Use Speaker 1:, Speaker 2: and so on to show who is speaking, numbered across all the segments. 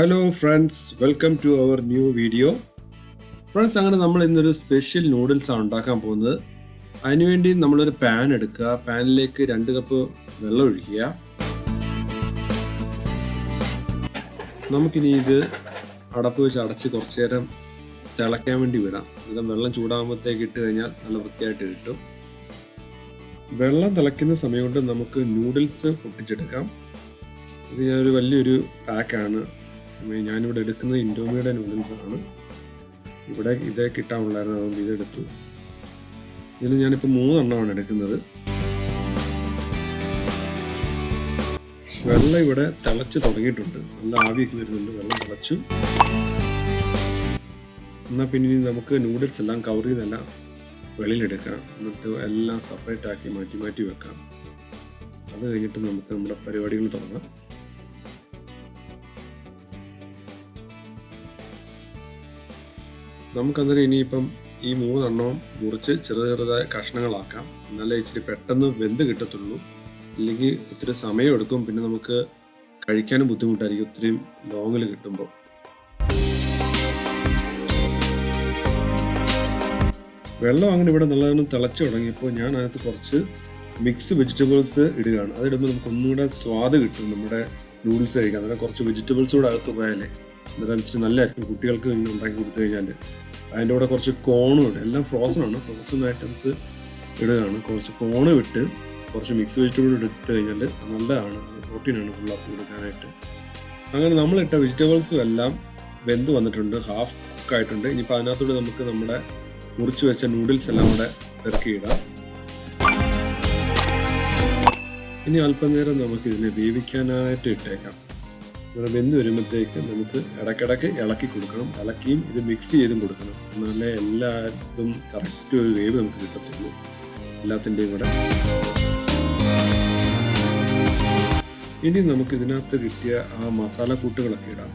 Speaker 1: Hello friends, welcome to our new video. Friends, അങ്ങനെ നമ്മൾ ഇന്നൊരു സ്പെഷ്യൽ നൂഡിൽസാണ് ഉണ്ടാക്കാൻ പോകുന്നത്. അതിനുവേണ്ടി നമ്മളൊരു പാൻ എടുക്കുക. പാനിലേക്ക് 2 കപ്പ് വെള്ളം ഒഴിക്കുക. നമുക്കിനി ഇത് അടപ്പ് വെച്ച് അടച്ച് കുറച്ച് നേരം തിളയ്ക്കാൻ വേണ്ടി വിടാം. അന്നേരം വെള്ളം ചൂടാകുമ്പോഴത്തേക്ക് ഇട്ട് കഴിഞ്ഞാൽ നല്ല വൃത്തിയായിട്ട് കിട്ടും. വെള്ളം തിളയ്ക്കുന്ന സമയം കൊണ്ട് നമുക്ക് നൂഡിൽസ് പൊട്ടിച്ചെടുക്കാം. ഇത് ഞാനൊരു വലിയൊരു പാക്കാണ്. ഞാനിവിടെ എടുക്കുന്നത് ഇൻഡോമിയുടെ നൂഡിൽസാണ്. ഇവിടെ ഇതേ കിട്ടാനുള്ളായിരുന്നു, അതുകൊണ്ട് ഇതെടുത്തു. ഇതിൽ ഞാനിപ്പോൾ 3 എണ്ണമാണ് എടുക്കുന്നത്. വെള്ളം ഇവിടെ തിളച്ച് തുടങ്ങിയിട്ടുണ്ട്, നല്ല ആവിയൊക്കെ വരുന്നുണ്ട്. വെള്ളം തിളച്ചു. എന്നാൽ പിന്നെ നമുക്ക് നൂഡിൽസ് എല്ലാം കവർ ചെയ്തെല്ലാം വെളിയിലെടുക്കാം. എന്നിട്ട് എല്ലാം സെപ്പറേറ്റ് ആക്കി മാറ്റി വെക്കാം. അത് കഴിഞ്ഞിട്ട് നമുക്ക് നമ്മുടെ പരിപാടികൾ തുടങ്ങാം. നമുക്കതിന് ഇനിയിപ്പം ഈ 3 എണ്ണവും മുറിച്ച് ചെറുതായ കഷ്ണങ്ങളാക്കാം. എന്നാലേ ഇച്ചിരി പെട്ടെന്ന് വെന്ത് കിട്ടത്തുള്ളൂ. ഇല്ലെങ്കിൽ ഒത്തിരി സമയം എടുക്കും, പിന്നെ നമുക്ക് കഴിക്കാനും ബുദ്ധിമുട്ടായിരിക്കും ഒത്തിരി ലോങ്ങിൽ കിട്ടുമ്പോൾ. വെള്ളം അങ്ങനെ ഇവിടെ നല്ലതാണ് തിളച്ചു തുടങ്ങിയപ്പോൾ ഞാൻ അതിനകത്ത് കുറച്ച് മിക്സ് വെജിറ്റബിൾസ് ഇടുകയാണ്. അതിടുമ്പോൾ നമുക്ക് ഒന്നുകൂടെ സ്വാദ് കിട്ടും നമ്മുടെ നൂഡിൽസ് കഴിക്കാൻ. അന്നേരം കുറച്ച് വെജിറ്റബിൾസ് കൂടെ അകത്ത് പോയാലേ അന്നേരം ഇച്ചിരി നല്ലതായിരിക്കും കുട്ടികൾക്ക് ഇങ്ങനെ ഉണ്ടാക്കി കൊടുത്തു കഴിഞ്ഞാൽ. അതിൻ്റെ കൂടെ കുറച്ച് കോണും ഇടും. എല്ലാം ഫ്രോസൺ ഐറ്റംസ് ഇടുകയാണ്. കുറച്ച് കോണ് വിട്ട് കുറച്ച് മിക്സ് വെജിറ്റബിൾ ഇട്ട് കഴിഞ്ഞാൽ നല്ലതാണ്, പ്രോട്ടീനാണ് പിള്ളേർക്ക് കൊടുക്കാനായിട്ട്. അങ്ങനെ നമ്മളിട്ട വെജിറ്റബിൾസും എല്ലാം വെന്ത് വന്നിട്ടുണ്ട്, ഹാഫ് കുക്കായിട്ടുണ്ട്. ഇനിയിപ്പോൾ അതിനകത്തൂടെ നമുക്ക് നമ്മുടെ മുറിച്ച് വെച്ച നൂഡിൽസ് എല്ലാം കൂടെ ഇറക്കിയിടാം. ഇനി അല്പനേരം നമുക്കിതിനെ വേവിക്കാനായിട്ട് ഇട്ടേക്കാം. അങ്ങനെ വെന്ത് വരുമ്പോഴത്തേക്ക് നമുക്ക് ഇടയ്ക്കിടയ്ക്ക് ഇളക്കി കൊടുക്കണം. ഇളക്കിയും ഇത് മിക്സ് ചെയ്തും കൊടുക്കണം. എന്നാലേ എല്ലാതും കറക്റ്റ് ഒരു വേവ് നമുക്ക് കിട്ടത്തുള്ളൂ, എല്ലാത്തിൻ്റെയും കൂടെ. ഇനി നമുക്ക് ഇതിനകത്ത് കിട്ടിയ ആ മസാലക്കൂട്ടുകളൊക്കെ ഇടാം.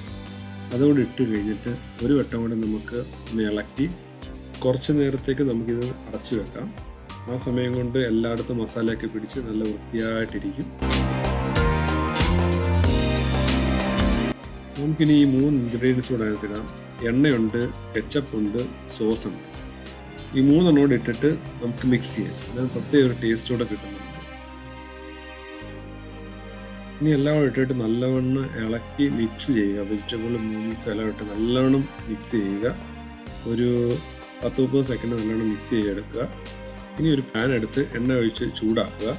Speaker 1: അതുകൊണ്ട് ഇട്ട് കഴിഞ്ഞിട്ട് ഒരു വട്ടം കൂടെ നമുക്ക് ഒന്ന് ഇളക്കി കുറച്ച് നേരത്തേക്ക് നമുക്കിത് അടച്ചു വെക്കാം. ആ സമയം കൊണ്ട് എല്ലായിടത്തും മസാലയൊക്കെ പിടിച്ച് നല്ല വൃത്തിയായിട്ടിരിക്കും. നമുക്കിനി ഈ 3 ഇൻഗ്രീഡിയൻസ് കൂടെ അതിനകത്തിടാം. എണ്ണയുണ്ട്, കെച്ചപ്പുണ്ട്, സോസുണ്ട്. ഈ 3 എണ്ണോട് ഇട്ടിട്ട് നമുക്ക് മിക്സ് ചെയ്യാം. അതിന് പ്രത്യേക ഒരു ടേസ്റ്റ് കൂടെ കിട്ടുന്നുണ്ട്. ഇനി എല്ലാം കൂടെ ഇട്ടിട്ട് നല്ലവണ്ണം ഇളക്കി മിക്സ് ചെയ്യുക. വെജിറ്റബിളും നൂഡിൽസും എല്ലാം ഇട്ട് നല്ലവണ്ണം മിക്സ് ചെയ്യുക. ഒരു 10-30 സെക്കൻഡ് നല്ലോണം മിക്സ് ചെയ്തെടുക്കുക. ഇനി ഒരു പാൻ എടുത്ത് എണ്ണ ഒഴിച്ച് ചൂടാക്കുക.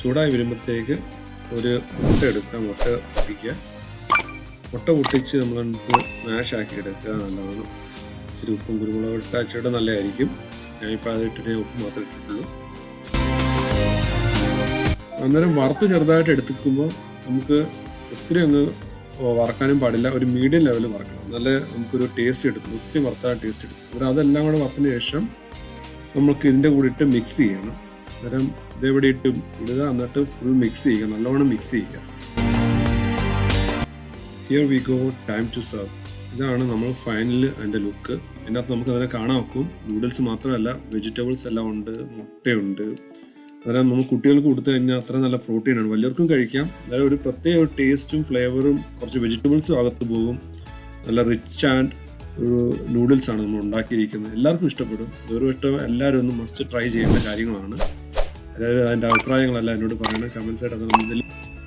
Speaker 1: ചൂടായി വരുമ്പോഴത്തേക്ക് ഒരു മുട്ട എടുക്കുക. മുട്ട പൊട്ടിക്കുക. മുട്ട പൊട്ടിച്ച് നമ്മളതിനകത്ത് സ്മാഷ് ആക്കി എടുക്കുക. നല്ലവണ്ണം ഇച്ചിരി ഉപ്പും കുരുമുളകും ഇട്ടാച്ചിട്ട് നല്ലതായിരിക്കും. ഞാനിപ്പോൾ അതിട്ടിട്ട് ഉപ്പ് മാത്രമേ ഇട്ടിട്ടുള്ളൂ. അന്നേരം വറുത്ത് ചെറുതായിട്ട് എടുത്തിക്കുമ്പോൾ നമുക്ക് ഒത്തിരി അങ്ങ് വറക്കാനും പാടില്ല, ഒരു മീഡിയം ലെവലിൽ വറക്കണം. എന്നാലേ നമുക്കൊരു ടേസ്റ്റ് കിട്ടും. ഒത്തിരി വറുത്താൽ ടേസ്റ്റ് കിട്ടും. അപ്പോൾ അതെല്ലാം കൂടെ വറുത്തതിന് ശേഷം നമുക്ക് ഇതിൻ്റെ കൂടെ ഇട്ട് മിക്സ് ചെയ്യണം. അന്നേരം ഇതേവിടെ ഇട്ട് ഇടുക. എന്നിട്ട് ഫുൾ മിക്സ് ചെയ്യുക, നല്ലവണ്ണം മിക്സ് ചെയ്യുക. Here we go, time to serve. ഇതാണ് നമ്മൾ ഫൈനൽ അതിൻ്റെ ലുക്ക്. അതിനകത്ത് നമുക്ക് അതിനെ കാണാൻ വെക്കും. നൂഡിൽസ് മാത്രമല്ല, വെജിറ്റബിൾസ് എല്ലാം ഉണ്ട്, മുട്ടയുണ്ട്. അന്നേരം നമുക്ക് കുട്ടികൾക്ക് കൊടുത്തു കഴിഞ്ഞാൽ അത്ര നല്ല പ്രോട്ടീനാണ്. വലിയവർക്കും കഴിക്കാം. അതായത് ഒരു പ്രത്യേക ഒരു ടേസ്റ്റും ഫ്ലേവറും കുറച്ച് വെജിറ്റബിൾസും അകത്ത് പോകും. നല്ല റിച്ച് ആൻഡ് ഒരു നൂഡിൽസാണ് നമ്മൾ ഉണ്ടാക്കിയിരിക്കുന്നത്. എല്ലാവർക്കും ഇഷ്ടപ്പെടും. ഒരു വട്ടം എല്ലാവരും ഒന്ന് മസ്റ്റ് ട്രൈ ചെയ്യേണ്ട കാര്യങ്ങളാണ്. അതായത് അതിൻ്റെ അഭിപ്രായങ്ങളെല്ലാം എന്നോട് പറയണം കമൻസായിട്ട്. അത് ഇതിൽ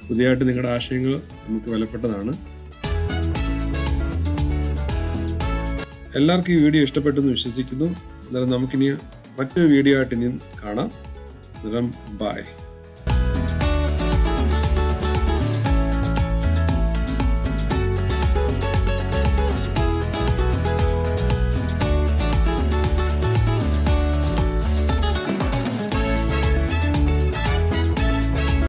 Speaker 1: പുതിയതായിട്ട് നിങ്ങളുടെ ആശയങ്ങൾ നമുക്ക് വിലപ്പെട്ടതാണ്. എല്ലാവർക്കും ഈ വീഡിയോ ഇഷ്ടപ്പെട്ടെന്ന് വിശ്വസിക്കുന്നു. അന്നേരം നമുക്കിനി മറ്റൊരു വീഡിയോ ആയിട്ട് ഇനി കാണാം. അന്നേരം ബൈ.